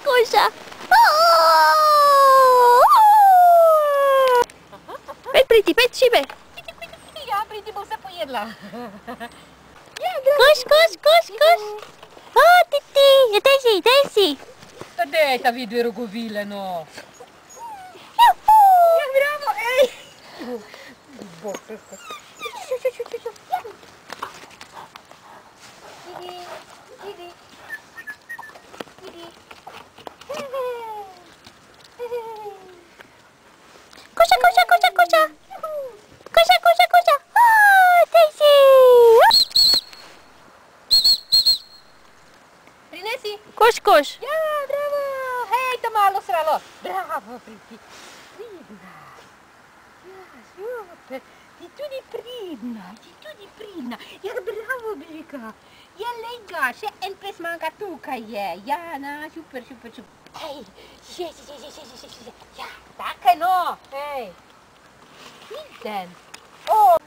Cosa? Pet, pridi, pet, šibe. Ja, pridi, bo vse pojedla. Koš. O, ti, daj si. Pa dej ta vid dve rogovile, no. Juhu. Ja, bravo, ej. Idi. Koša. O, Daisy. Prinesi. Koš. Ja, bravo. Hej, to malo sralo. Bravo, pridi. Pridna. Ja, super. Ti tudi pridna. Ja, bravo, Blika. Ja, lej ga, še en pes manjka tukaj je. Ja, na, super. Hej, še. Ja, takaj no. Hej. Pridem. O,